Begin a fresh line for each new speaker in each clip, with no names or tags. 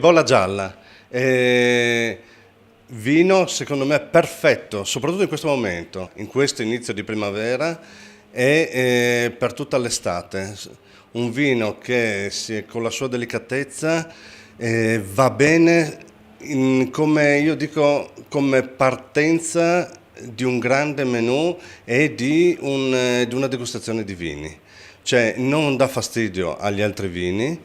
Bolla gialla, vino secondo me perfetto, soprattutto in questo momento, in questo inizio di primavera e per tutta l'estate. Un vino che con la sua delicatezza va bene come io dico come partenza di un grande menù e di una degustazione di vini. Cioè non dà fastidio agli altri vini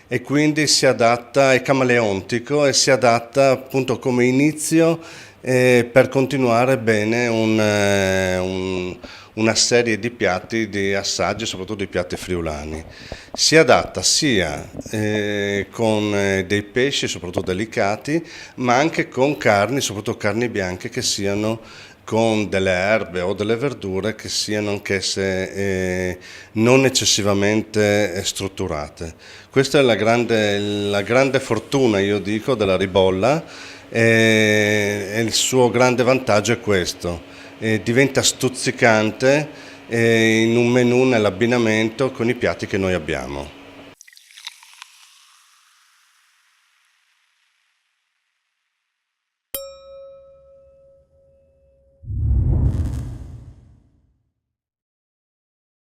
e quindi si adatta, è camaleontico e si adatta appunto come inizio per continuare bene una serie di piatti, di assaggi, soprattutto di piatti friulani. Si adatta sia con dei pesci, soprattutto delicati, ma anche con carni, soprattutto carni bianche che siano con delle erbe o delle verdure che siano anch'esse non eccessivamente strutturate. Questa è la grande fortuna, io dico, della ribolla e il suo grande vantaggio è questo. Diventa stuzzicante in un menù nell'abbinamento con i piatti che noi abbiamo.